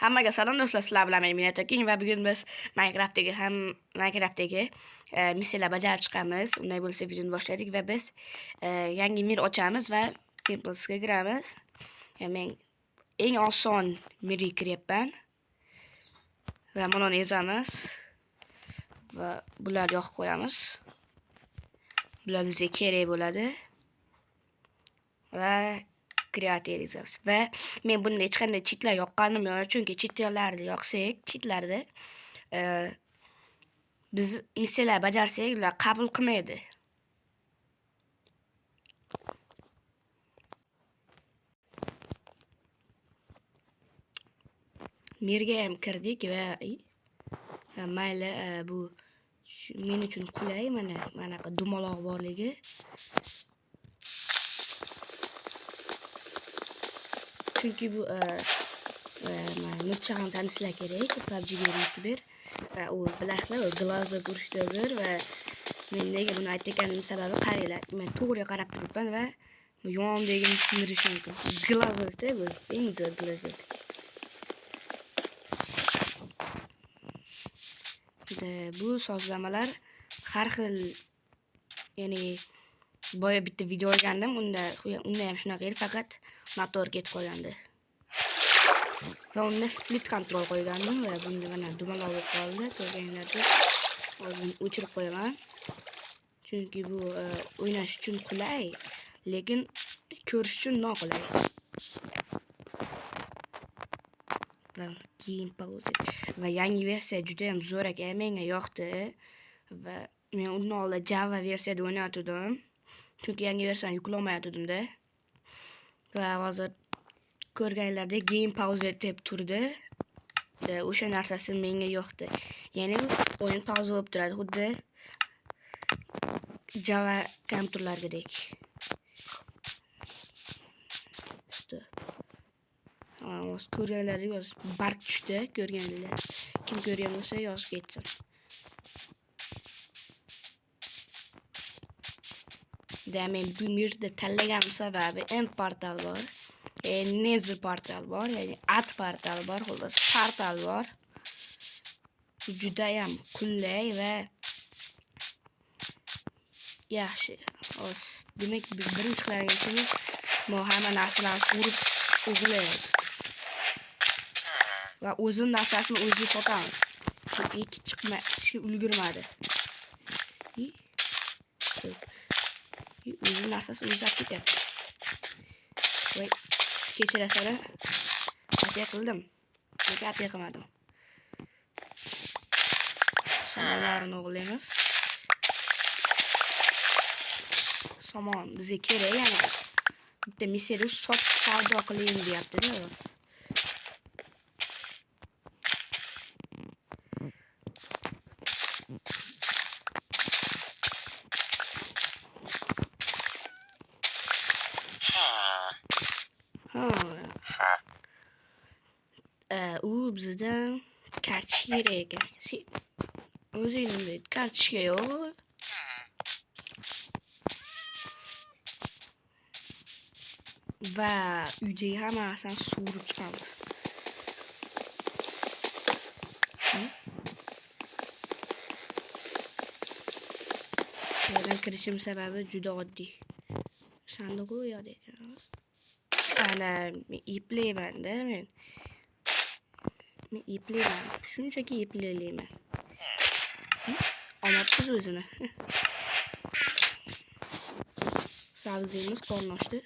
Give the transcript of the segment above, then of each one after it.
Hammaga salom do'stlar, sizlar bilan men Minat Aking va bugun biz Minecraftdagi missiyalar bajarib chiqamiz. Unday bo'lsa videoni boshladik va biz yangi mir ochamiz va Temples'ga kiramiz. Men eng oson mirga kiryapman. Va mana uni yozamiz va bularni yoqib qo'yamiz. Bular bizga kerak bo'ladi. Va kreativ yozamiz. Va men bunda hech qanday cheatlar yoqqanim yo'q, chunki cheatlarni yoqsak, cheatlarni biz missiyalar bajarsak, ular qabul qilmaydi. Mirga ham kirdik va mayli, bu men uchun qulay, mana bunaqa dumaloq borligi. Chunki bu Nurchag'an tanishlar kerak, PUBG'ga youtuber. Va u bilasizlar, u glazga urishdadir va men nega buni aytganim sababi qaranglar. Men to'g'ri qarab turibman va yonimdagi sindirish mumkin. Glazda bu eng zo'r glazda. Bu sozlamalar har xil, ya'ni boya bitta video olgandim, unda ham shunaqa edi, faqat motor ketib qolgandi. Va unda split control qo'ygandim va bunda mana dumaloq bo'lib qoldi. Ko'rganinglardek, hozir o'chirib qo'yaman. Chunki bu o'ynash uchun qulay, lekin ko'rish uchun noqulay. Keyin pauza. Va yangi versiya juda ham zo'r ekan, menga yoqdi va men undan oldin Java versiyada o'ynayotgandim. Chunki yangi versiyani yuklamayotgandim-da. Va hozir ko'rganinglardek game pauza deb turdi. O'sha narsasi menga yoqdi. Ya'ni bu o'yin pauza bo'lib turadi, xuddi Java kompyuterlardek. Ko'rganlardek barq tushdi, ko'rganinglar. Kim ko'rgan bo'lsa yozib ketsin. Men bu yerda tanlagan sababi end portal bor, nether portal bor, ya'ni ad portal bor, xullas portal bor. Bu juda ham qulay va yaxshi. Demak, biz birinchi qiladigan ishimiz bu hamma narsalarni urib o'g'irlaymiz. Va o'zini narsasini o'zi sotamiz. Ikki chiqmashga ulgurmadi. O'zini narsasini o'zi olib ketyapti. Voy, kechirasizlar. Xato qildim. Lekin xato qilmadim. Samonlarni o'g'irlaymiz. Somon bizga kerak, ya'ni bitta missiyada savdo qiling deyapti-da. U bizdan kartochka kerak ekan. O'zingizning deydi, kartochka yo'q. Va uydagi hamma narsani sug'urib chiqamiz. Yerdan kirishim sababi juda oddiy. Sandiq u yo'q ekanmiz. Ana eplayman-da men. Men eplayman. Shunchaki eplayman. Olmabsiz o'zini. Sabzimiz qornoshdi.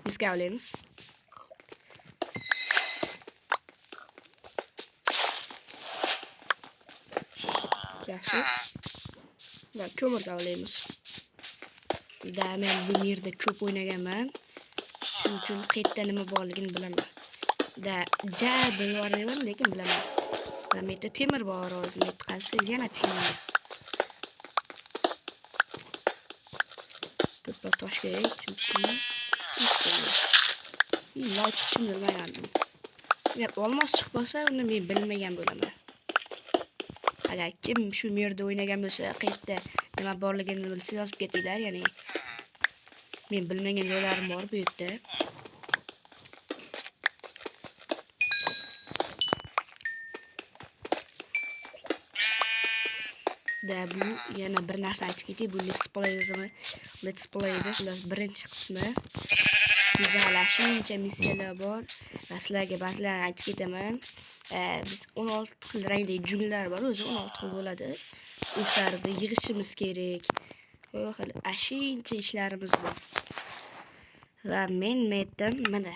Biz qavlaymiz. Yaxshi. Va ko'mir qavlaymiz. Men bu yerda ko'p o'ynaganman. Shuning uchun qayerda nima borligini bilaman. Bilmayman, lekin bilaman. Va menda temir bor, hozir men qancha yana temir. Ko'proq tosh kerak, chunki loy chiqishini bilmagandim. Agar olmos chiqmasa, uni men bilmagan bo'laman. Agar kim shu yerda o'ynagan bo'lsa, qayerda nima borligini bilsa yozib ketinglar, ya'ni Men bilmagan joylarim bor bu yerda. Da bu yana bir narsa aytib ketay, bu let's play'da ular birinchi qismi. Bizalashuncha missiyalar bor. Va sizlarga ba'zilarini aytib ketaman. Biz 16 xil rangdagi junglar bor, o'zi 16 xil bo'ladi. O'shlarni yig'ishimiz kerak. Xil ashuncha ishlarimiz bor. Va men metdan mana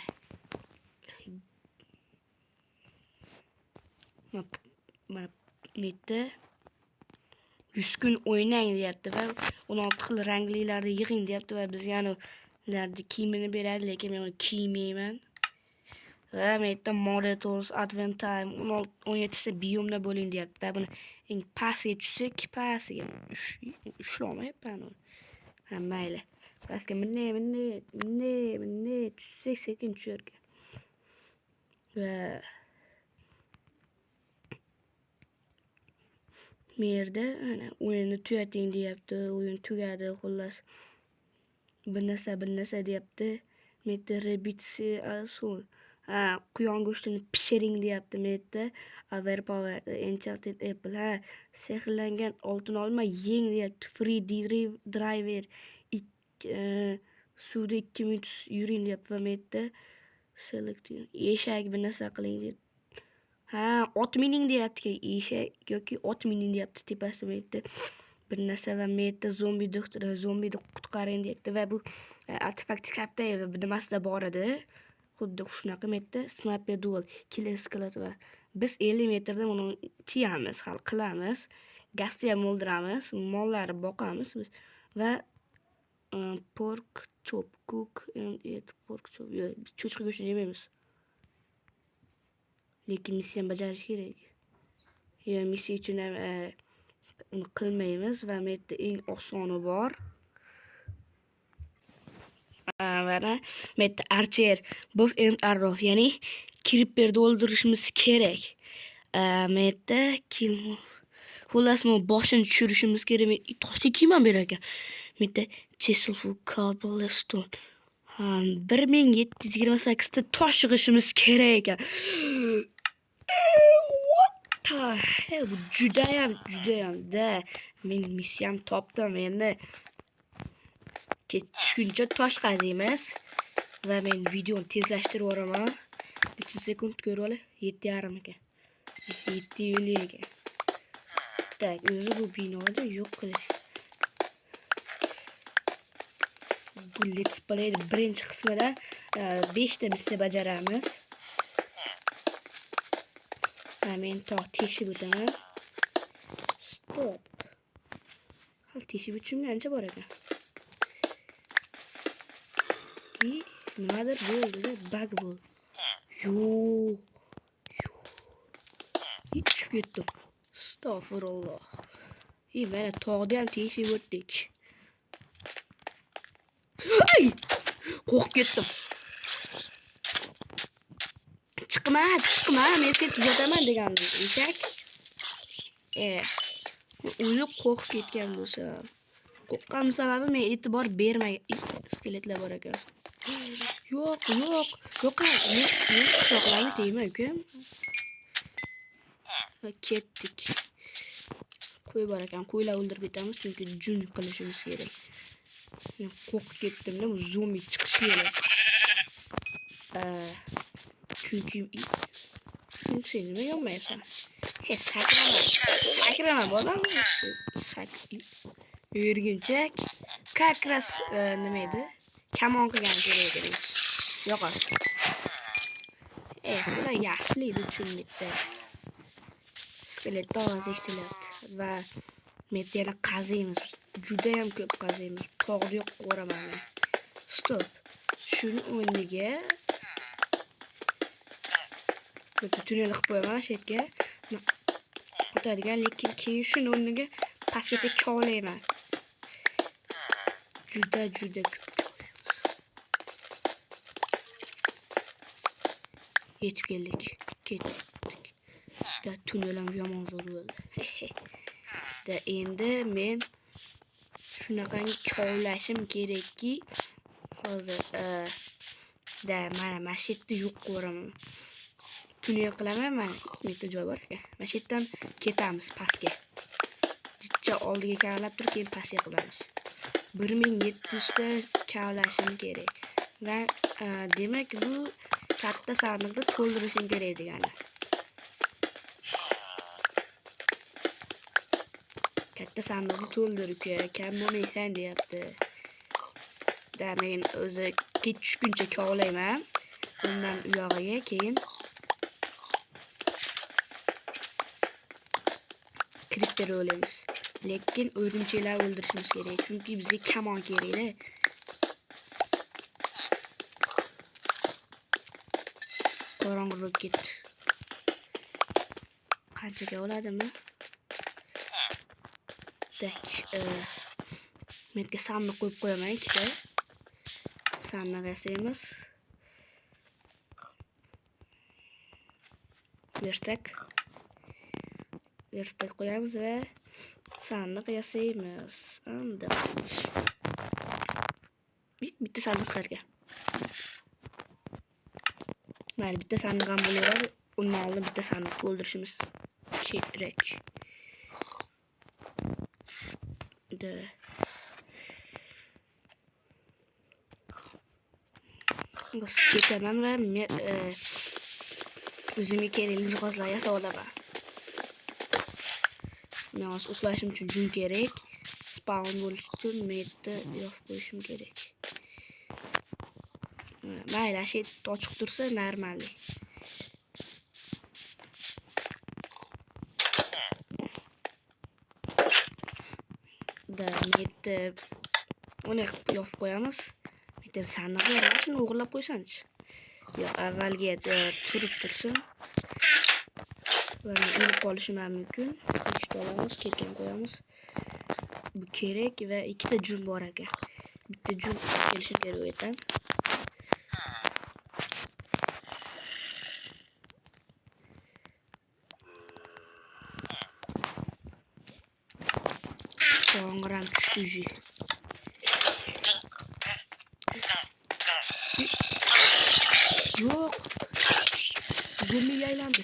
metda 100 kun o'ynang deyapti va 16 xil ranglilarni yig'ing deyapti va biz yana ularni kiyimini beradi, lekin men uni kiymayman. Va metda Model Tools Advent Time 17 ta biyomda bo'ling deyapti va buni eng pastga tushsak, pastga ushlamayapman uni. Ha, mayli. Pastga minne tushsak sekin tushar ekan. Va bu yerda ana o'yinni tugating deyapti. O'yin tugadi, xullas. Bir narsa deyapti. Metda rebitsi asul. Quyon go'shtini pishiring deyapti metda. Overpower enchanted apple. Sehrlangan oltin olma yeng deyapti. Free driver. Suvda 2 minut yuring deyapti va metda select eshak bir narsa qiling deyapti. Ot mining deyapti, eshak yoki ot mining deyapti tepasida metda bir narsa va metda zombini qutqaring deyapti va bu artefakt katta va nimasida bor edi. Xuddi shunaqa metda sniper duel, killer skelet va biz 50 metrda uni tiyamiz, hal qilamiz. Gazda ham o'ldiramiz, mollarni boqamiz biz va pork chop cook and eat pork chop. Cho'chqa go'shtini yemaymiz. Lekin missiyani bajarish kerak. Missiya uchun uni qilmaymiz va metda eng osoni bor. Mana metda archer, buff and arrow, ya'ni creeperni o'ldirishimiz kerak. Metda kill. Xullas, men boshini tushirishimiz kerak. Toshli kiyman berar ekan. Metda chesilfu cobblestone. 1728 ta tosh yig'ishimiz kerak ekan. Bu judayam da men missiyam topdim. Endi tushguncha tosh qaziymiz va men videoni tezlashtirib yuboraman. 3 sekund ko'rib ol. 7,5 ekan. 7:50 ekan. Tak, o'zi bu binoni yo'q qilish. Bu let's play birinchi qismida 5 ta missiya bajaramiz. Men teshib o'taman. Stop. Hal teshib o'tishimga bor ekan. Nimadir bo'ldi-da, bug bo'ldi. Yo'q. Tushib ketdim. Astag'firulloh. Mana tog'da ham teshib o'tdik. Ay! Qo'rqib ketdim. Chiqma, men seni tuzataman degandim. Eshak. O'zi qo'rqib ketgan bo'lsa. Qo'rqqan sababi men e'tibor bermay skeletlar bor ekan. Yo'q. Yo'qlarni tegma, ukam. Ketdik. Qo'y bor ekan. Qo'ylar o'ldirib ketamiz, chunki jun qilishimiz kerak. Men qo'rqib ketdim-da, zombi chiqishi kerak. Chunki sen nima yonmaysan? Sakrama bolam. Yurgunchak. Kakras nima edi? Kamon qilgan kerak edi. Yo'q. Bular yaxshilikni tushunmaydi. Skeletni eshitilyapti va metda yana qaziymiz. Juda ham ko'p qaziymiz. Tog'ni yo'q qo'raman. Stop. Shuni o'rniga tunnel qilib qo'yaman shu yerga. O'tadigan, lekin keyin shuni o'rniga pastgacha kovlayman. Juda ko'p. Yetib keldik. Ketdik. Da tunnel ham yomon zo'r bo'ldi. Da endi men shunaqangi kovlashim kerakki, hozir da mana shu yerda yo'q ko'raman. Tunnel qilaman, mana bu yerda joy bor ekan. Mana shu yerdan ketamiz pastga. Jicha oldiga kavlab turib, keyin pastga qilamiz. 1700 ta kavlashim kerak. Va demak bu katta sandiqni to'ldirishim kerak degani. Katta sandiqni to'ldirib kam bo'lmaysan deyapti. Da men o'zi kech tushguncha kovlayman. Undan u yog'iga keyin Creeper o'laymiz. Lekin o'rgimchaklar o'ldirishimiz kerak, chunki bizga kamon kerak-da. Qorong'ulik ketdi. Qanchaga oladimi? Tak, men yerga sandiq qo'yib qo'yaman, ikkita. Sandiq yasaymiz. Verstak qo'yamiz va sandiq yasaymiz. Endi bitta sandiq chiqargan. Mayli, bitta sandiq ham bo'laveradi. Undan oldin bitta sandiq to'ldirishimiz kerak. Biz ketaman va o'zimga kerakli jihozlar yasab olaman. Men hozir uxlashim uchun jun kerak. Spawn bo'lish uchun metni yopib qo'yishim kerak. Mayli, shu ochiq tursa normal. Metni uni yopib qo'yamiz. Bitta sandiqlar shuni o'g'irlab qo'ysanchi. Yo'q, avvalga turib tursin. Va o'lib qolishi mumkin. Eshik olamiz, kelgan qo'yamiz. Bu kerak va ikkita jun bor ekan. Bitta jun kelishim kerak ekan. Qo'ng'iram tushdi. Yo'q. Zombiga aylandi.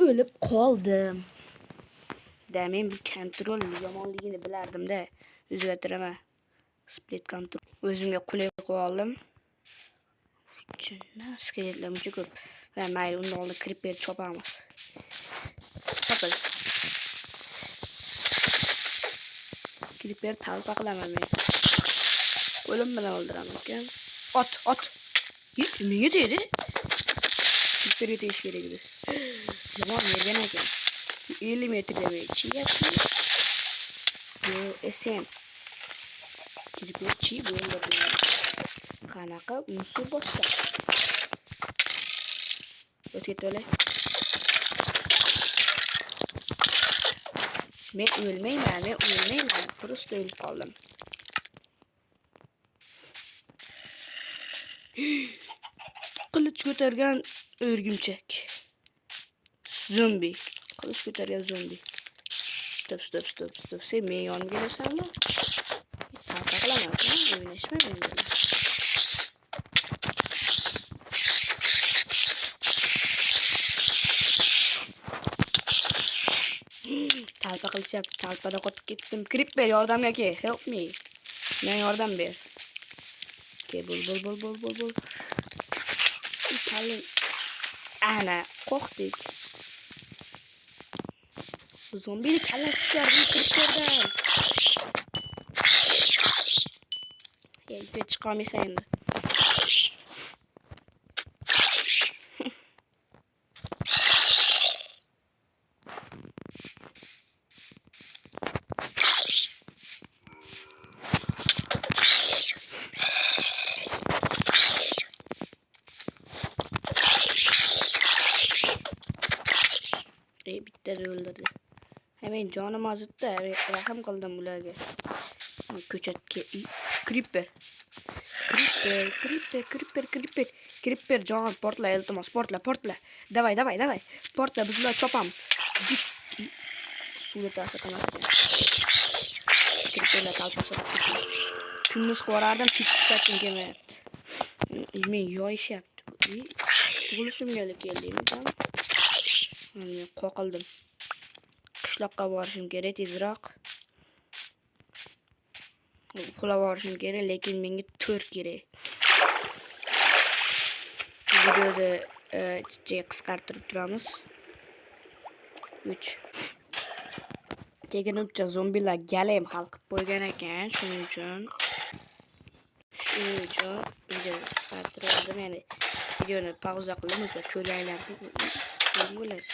O'lib qoldim. Da men bu kontrol yomonligini bilardim-da. O'zgartiraman. Split control. O'zimga qulay qo'yib oldim. Chinna skeletlar muncha ko'p. Va mayli, undan oldin creeper chopamiz. Chopil. Creeper talpa qilaman men. Qo'lim bilan o'ldiraman ekan. Ot. Nega tegdi? Creeperga tegish kerak edi. Yomon mergan ekan. 50 metr damage chiyapti. Bu SM. Creeper chi bo'ldi. Qanaqa musu boshqa. O'tgetole. Men o'lmayman. Prosta o'lib qoldim. Qilich ko'targan o'rgimchak. Zombi. Qilich ko'targan zombi. Stop. Sen men yonimga kelasanmi? Talqa qilaman, o'ynashmayman men bilan. Talpa qilishyapti. Talpada qotib ketdim. Creeper, yordamga kel. Help me. Men yordam ber. Okay, bul. Ana, qo'rqdik. Bu zombini kallasi tushardi Creeperdan. Hech chiqolmaysan endi. Bitta o'ldirdi. Men jonim ozitda, rahim qildim ularga. Ko'chatga Creeper. Creeper jon portla, iltimos, portla. Davay. Portla, biz ular chopamiz. suvga ta'sir qilmas ekan. Kirpiklar talpasa kunimiz qo'rardim, tikishim kelmayapti. Men yoyishyapti. Tug'ilishimga keldingmi? Men qoqildim. Qishloqqa borishim kerak tezroq. Uxlab olishim kerak, lekin menga 4 kerak. Videoda qisqartirib turamiz. 3. Keyin ucha zombilar galayim hal qilib qo'ygan ekan, shuning uchun videoni qisqartirdim. Ya'ni videoni pauza qildim, o'zga ko'rganlarga bo'ladi.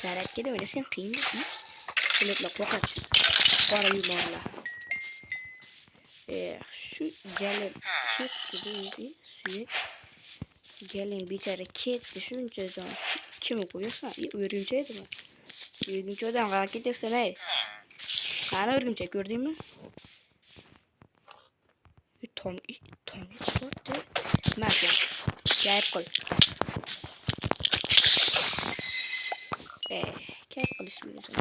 Zarakda o'ynasang qiyin. Bularga qo'qat. Qora yuborlar. Şu gelin ketdi suyak. Gelin bichara ketdi shuncha zon. Kim qo'yarsan? O'rgimchak edimi? O'rgimchakdan qarab ketarsan ey. Qani o'rgimchak ko'rdingmi? Tom chiqdi. Mashina. Gayb qil. Gayb qilish bilmasam.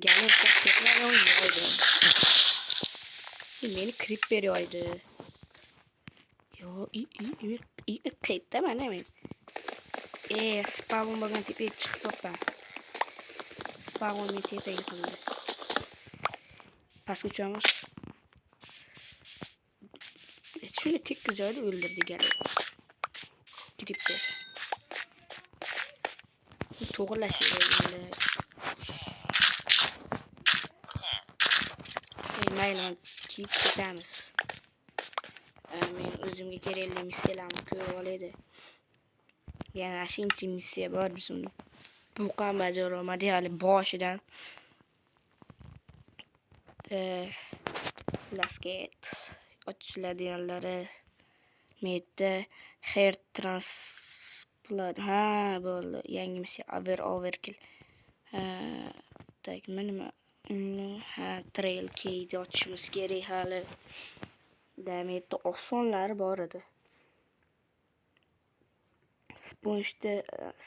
Gelin ketdilar yo'lda. Meni creeper yoydi. Yo, qaytda mana men. Spawn bo'lgan tepaga chiqibman. Spawnni tepaga qildi. Pastga tushamiz. Shuni tekis joyda o'ldirdi gelin. Creeper. To'g'rilash kerak. Mayli, kiyib ketamiz. Men o'zimga kerakli missiyalarni ko'rib olaydi. Yana shuncha missiya bor bizning. Bu ham bajara olmadi hali boshidan. Lasket ochiladiganlari metda hair transplant bo'ldi. Yangi missiya overkill. Tak nima trail keyni ochishimiz kerak hali. Dametda osonlari bor edi. Sponjda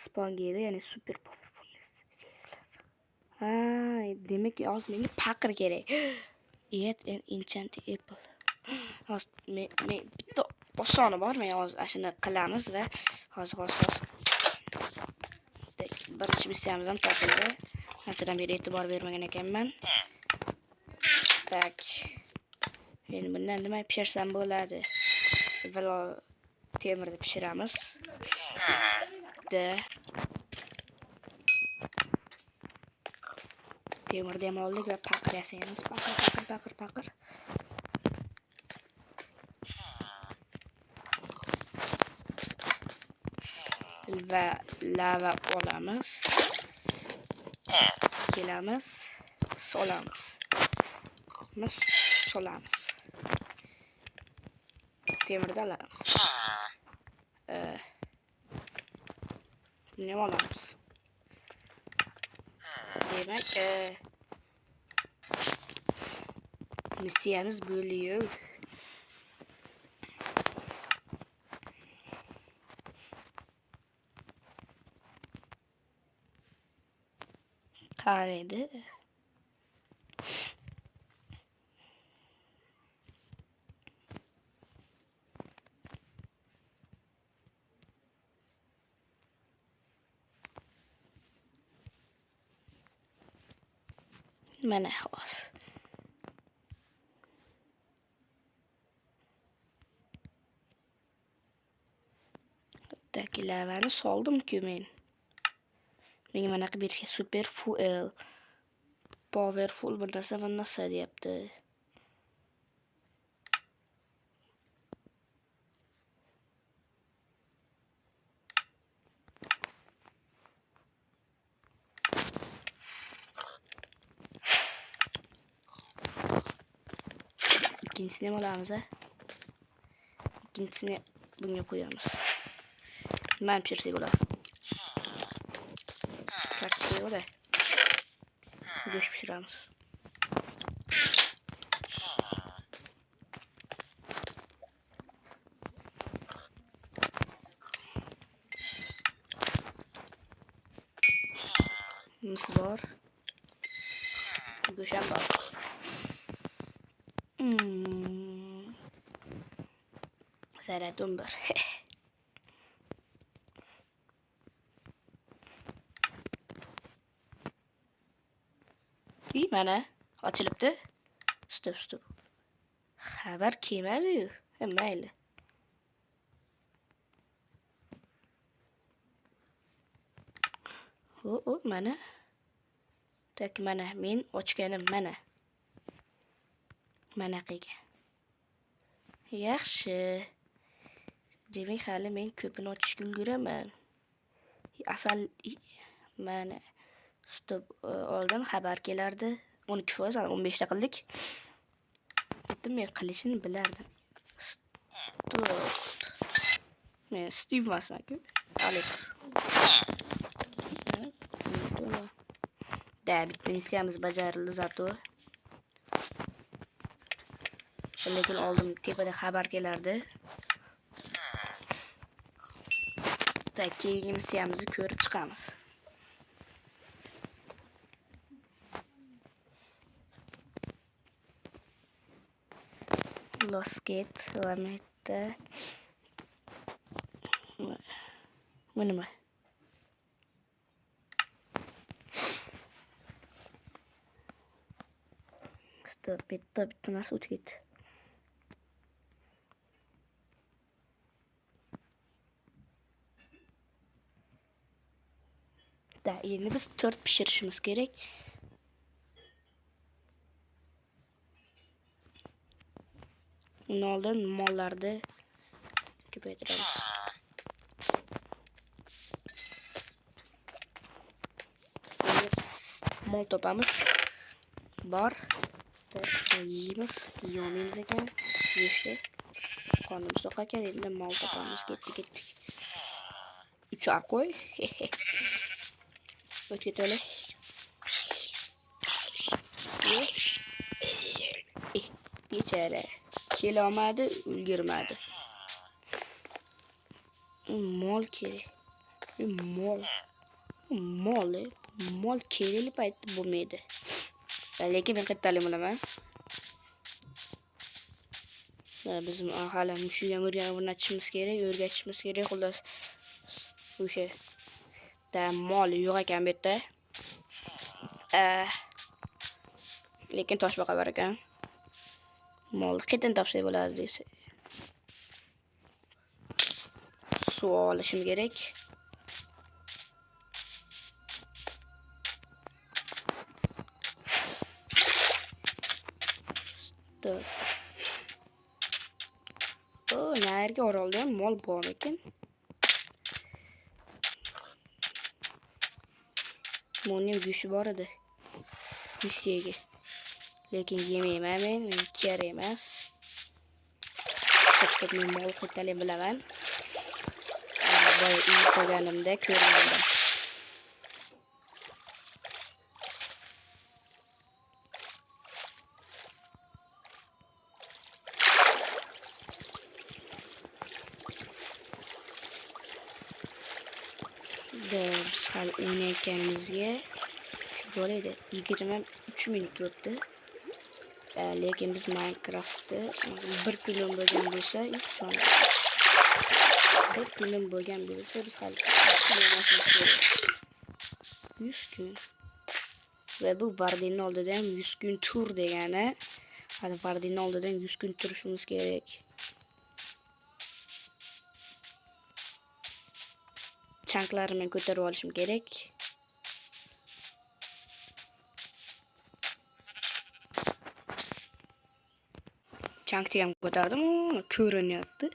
spongeda, ya'ni super powerfulness. Demak, hozir menga paqir kerak. Eat an enchanted apple. Hozir men bitta osoni bor, men hozir shuni qilamiz va hozir birinchi missiyamiz ham topildi. Anchadan beri e'tibor bermagan ekanman. Tak. Endi bundan nima pishirsam bo'ladi? Avvalo temirni pishiramiz. Temirni ham oldik va paqir yasaymiz. Paqir. Va lava olamiz. Kelamiz, solamiz. Temirni olamiz. Buni ham olamiz. Demak, missiyamiz bo'liyor. Qaraydi. Mana hozir. Bittaki lavani soldim-ku men. Menga mana bir super fuel powerful bir narsa deyapti. İkincisini mi olamiz ha? İkincisini bunga qo'yamiz. Nimani pishirsak bo'ladi? Kartoshka bo'ladi. Go'sht pishiramiz. Go'shtimiz bor. Go'sht ham bor. Zaryadum bor. İyi mana ochilibdi. Stop. Xabar kelmadi-yu. Mayli. O mana. Tak mana men ochganim mana. Mana qilgan. Yaxshi. Demak hali men ko'pini ochishga ulguraman. Asal mana stop oldin xabar kelardi. 12%, 15 ta qildik. Bitta men qilishini bilardim. Stop. Men Steve emasman-ku. Alex. Da bitta missiyamiz bajarildi zato. Lekin oldin tepada xabar kelardi. Keyingi missiyamizni ko'rib chiqamiz. Losket va metta. Bu nima? Stop, bitta narsa o'tib ketdi. Endi biz 4 pishirishimiz kerak. Undan oldin mollarni ko'paytiramiz. Mol topamiz. Bor. Yeymiz. Yeyolmaymiz ekan. Yeyishdi. Qonimiz to'q ekan. Endi mol topamiz. Ketdik. 3 qo'y. O'tga to'la. Bechara. Kelolmadi, ulgurmadi. Mol kerak. Mol kerakli paytda bo'lmaydi. Lekin men qaytalayman olaman. Bizim hali mushuga o'rgatishimiz kerak, xullas. O'sha mol yo'q ekan bu yerda. Lekin toshbaqa bor ekan. Mol qayerdan topsak bo'ladi desa. Suv olishim kerak. Stop. Nerga orolda ham mol bor ekan. Molning go'shti bor edi. Missiyaga. Lekin yemayman men kerak emas. Stop men mol qaytalay bilaman. Boya uy qolganimda ko'rgandim. Biz hali o'ynayotganimizga bo'ladi. 23 minut o'tdi. Lekin biz Minecraft'da bir kunim bo'lgan bo'lsa, biz hali 100 kun. Ve bu Vardin'in oldida ham 100 kun tur degani. Hali Vardin'in oldida ham 100 kun turishimiz kerak. Chanklarımı ko'tarib olishim kerak. Chankni ham ko'tardim, ko'rinyapti.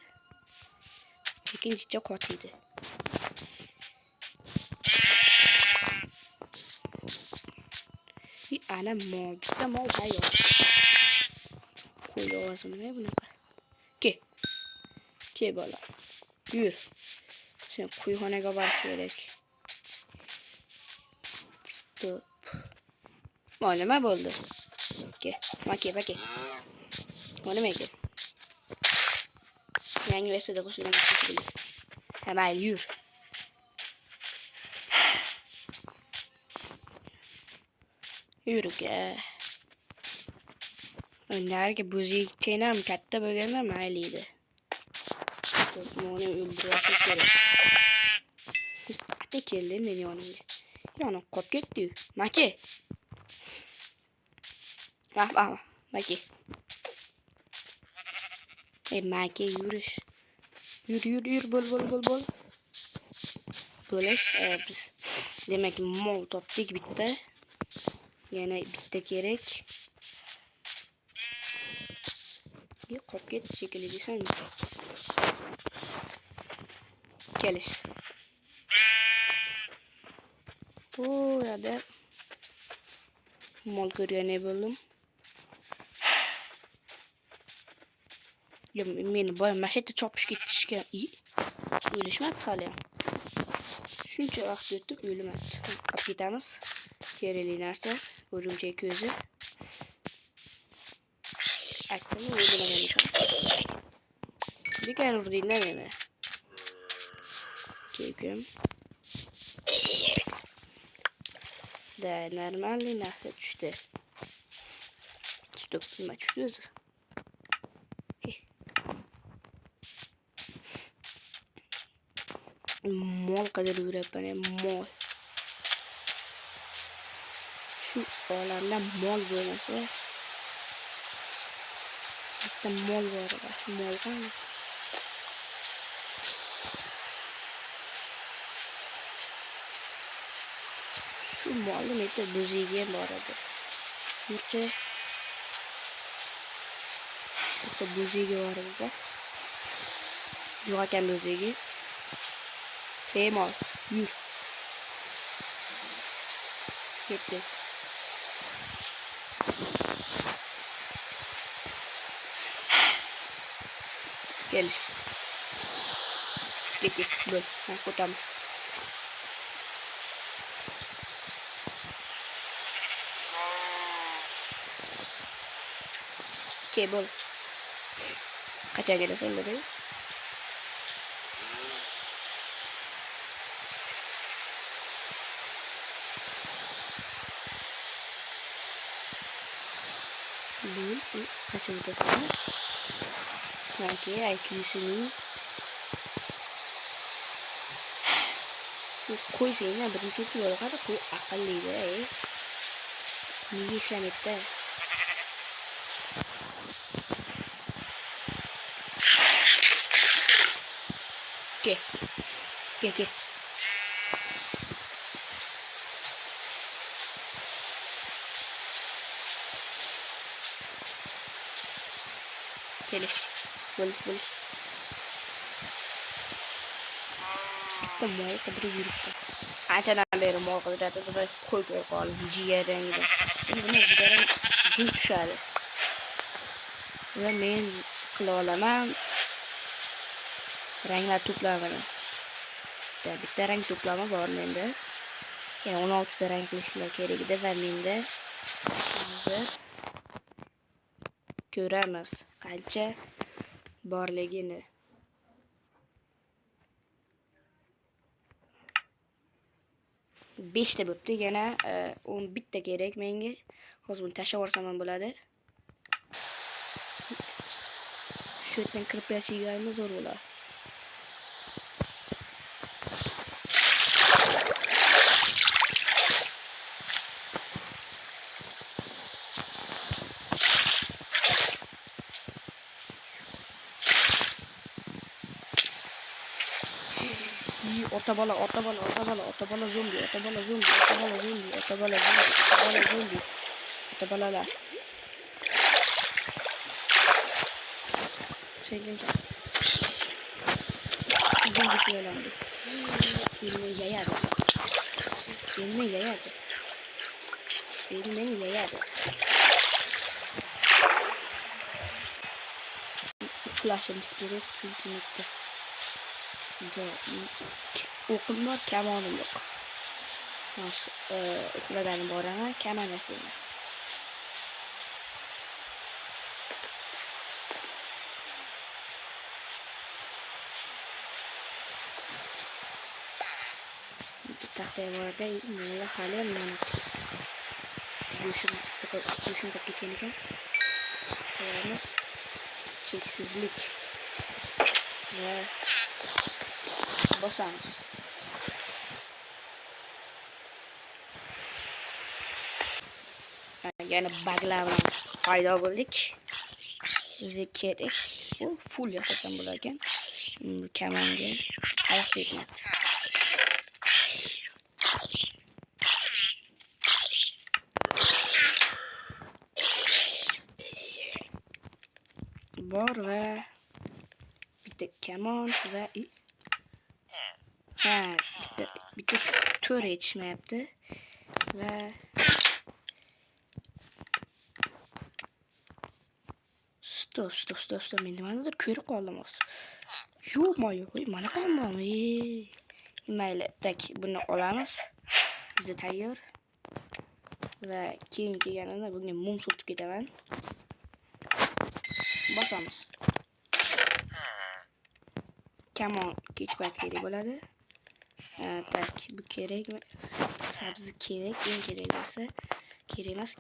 Lekin jicha qotiydi. Ana mol, bitta mol tayyor. Qo'y ovozini nima bunaqa? Ke bola. Yur. Sen quyxonaga borish kerak. Stop. Nima bo'ldi? Bake. Nima ekan? Yangi versiyada qo'shilgan bo'ldi. Mayli, yur. Yurga. Narigi buzikchang ham katta bo'lganda mayli edi. Meni o'ldirishimiz kerak. Ata keldi meni yonimga. Yonib qolib ketdi-yu. Maki. Maki. Maki yurish. Yur bol. Bo'lish biz demak mol topdik bitta. Yana bitta kerak. Qolib ketdi shekilli desam. Kelish. Bu yerda mol ko'rgan bo'ldim. Meni boya masheta chopish ketishga o'lishmabdi hali ham. Shuncha vaqt o'tib o'lmabdi. Olib ketamiz. Kerakli narsa, o'rimchak ko'zi. Aytdim, o'lmagan ekan. Bekor urdingda meni. Kekim. Da normalniy narsa tushdi. Stop, nima tushdi o'zi? Mol qidirib yuribman, mol. Shu olamda mol bo'lmasa, bitta mol bor, shu mol ham. Shu molni meta buziga bor edi. Yurchi. Bitta buziga bor edi. Yo'q ekan buziga. Mol, yur. Ketdi. Gelish. Ketdi. Bo'l. Qo'tamiz. Bo'l. Qachon kelasan dedi? Bu kaçın ötesine. Belki IQ'sunu koy şeyine birinci çok iyi olarak da koy akıllıydı. Niye işlemekte? Gel. Gelish. Bo'lish. Bitta mol qidirib yuribdi. Anchadan beri mol qidiradi, qo'y qolib jigarangida. Buni jigarang jun tushadi. Va men qila olaman. Ranglar to'plamini. Bitta rang to'plami bor menda. Yani 16 ta rang qilishlar kerak edi va menda hozir ko'ramiz qancha borligini. 5 ta bo'pti, yana 11 ta kerak menga. Hozir buni tashlab yuborsam ham bo'ladi. Shu yerdan kirib yashayganimiz zo'r bo'ladi. Otabala zombi. Otabalalar. Zombi söylendi. Beni yayadı. Flash'ımız gerek çünkü mutlu. Okum var, kemanım yok. Nasıl okula benim orana keman eseyim. Tahtaya bu arada halen manat. go'shim qilib ketgan ekan. Qo'yamiz. Cheksizlik va bosamiz. Yana buglar bilan paydo bo'ldik. Bizga kerak. U full yasasam bo'lar ekan. Kamonga tayoq tegmayapti. Bor va bitta kamon va bitta to'r yetishmayapti va stop men nimanidir ko'rib qoldim hozir. Yo'q-mo'yo, mana ham bormi? Mayli, tak buni olamiz. Bizda tayyor. Va keyin kelganida bunga mum surtib ketaman. Bosamiz. Kamon kech payt kerak bo'ladi. Tak bu kerakmi? Sabzi kerak, eng kerak narsa. Kerak emas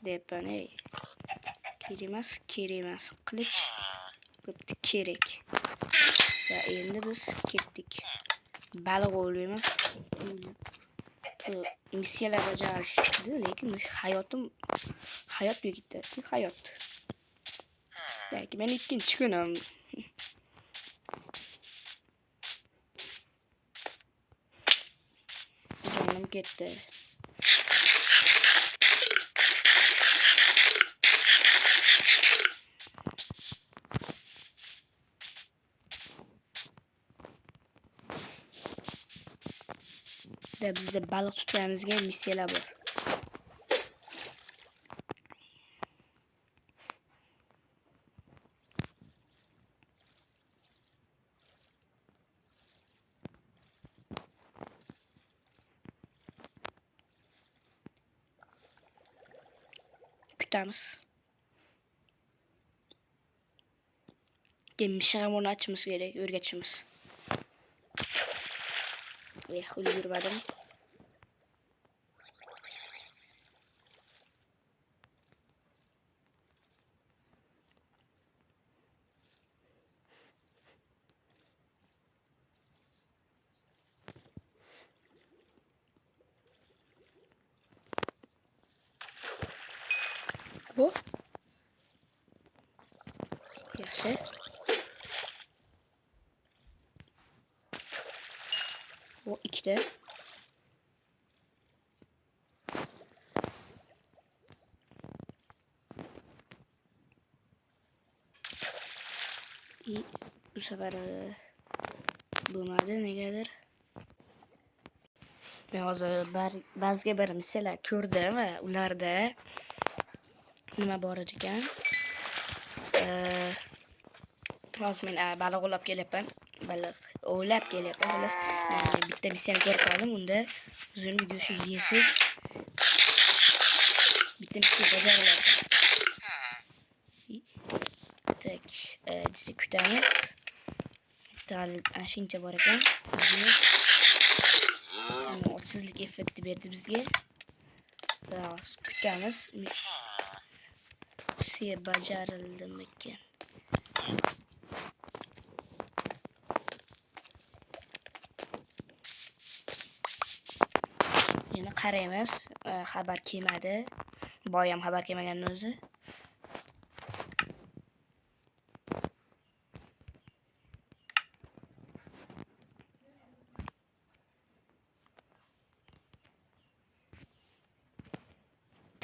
deyapman. Kerak emas. Qilich bo'pti, kerak. Va endi biz ketdik. Baliq o'ylaymiz. Missiyalar bajarishdi, lekin hayot begitdi. Hayot. Belki men ikkinchi kunim. Jonim ketdi. Bizda baliq tutganimizga missiyalar bor. Kutamiz. Mishiram onu açmamız gerek, örgəçimiz. Xuli yürümədim. Bu. Yaxşı. O ikkita. Bu sefer bo'lmadi negadir. Men hozir ba'ziga bir misollar ko'rdim va ularda nima bor ekan? Hozir men baliq o'ylab kelyapman. Xolos, bitta missiyani ko'rib qoldim. Unda uzun go'sht yesak bitta missiya bajariladi. Tak, kutamiz. Shuncha bor ekan. Otsizlik effekti berdi bizga. Kutamiz. Missiya bajarildimi ekan? Yana qaraymiz. Xabar kelmadi. Boyam xabar kelmagan o'zi.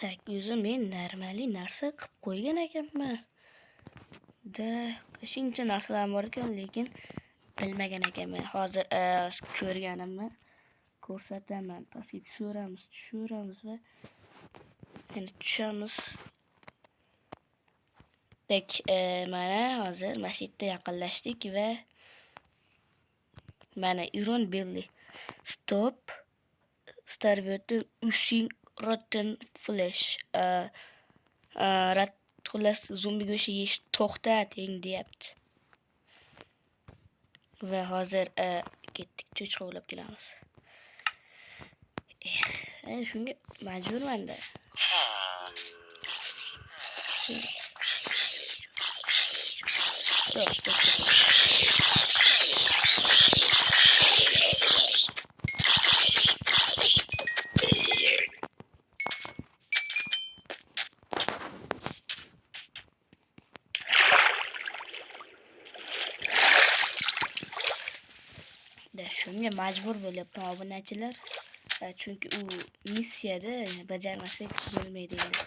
Tak, o'zi men normaliy narsa qilib qo'ygan ekanman. Shuncha narsalar bor ekan, lekin bilmagan ekanman. Hozir ko'rganimni ko'rsataman. Pastga tushiramiz va yana tushamiz. Tak, mana hozir masjidga yaqinlashdik va mana Iron Belly. Stop. Starvation using rotten flesh. Xullas zombi go'shti yeyish to'xtating deyapti. Va hozir ketdik, cho'chqa ovlab kelamiz. Shunga majburman-da. Shunga majbur bo'lyapman obunachilar. Chunki u missiyada bajarmasak bo'lmaydi endi.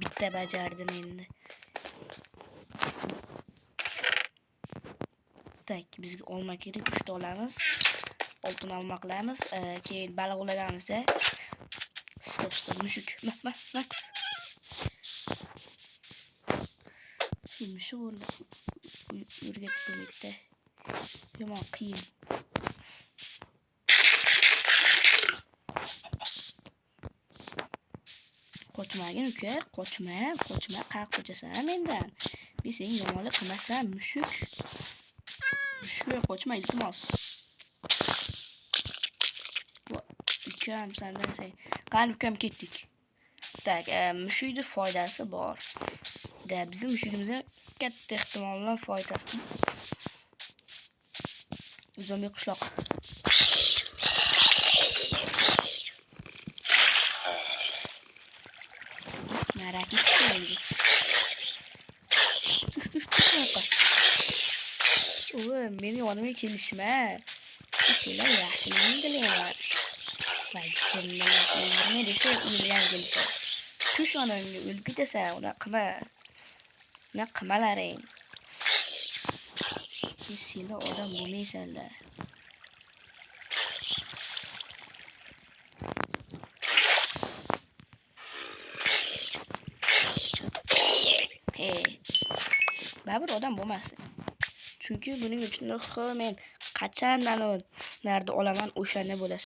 Bitta bajardim endi. Tak, bizga olma kerak, 3 ta olamiz. Oltin olma qilamiz. Keyin baliq ulaganimizda stop, mushuk. Max. Mushuk o'rnida o'rgatib bo'lmaydi. Yomon qiyin. Qochmagin uka, qochma, qayerga qochasan mendan. Men senga yomonlik qilmasam, mushuk. Mushuk qochma, iltimos. Ukam sendan say. Qani ukam ketdik. Tak, mushukning foydasi bor. Bizim mushugimizga katta ehtimol bilan foydasi. Zombi qishloq. Merak etmeyin. Tuş. Oğlum benim yanıma kelishma. Sizlar yaxshilikni dilayman. Vay jinnilar, nima desa uyimdan kelishadi. Tush onamga o'lib ketasan, unaqa qilmalaring. Sizlar odam bo'lmaysanlar. Baribir odam bo'lmasin. Chunki buning uchun men qachondan narda olaman, o'shanda bo'lasan.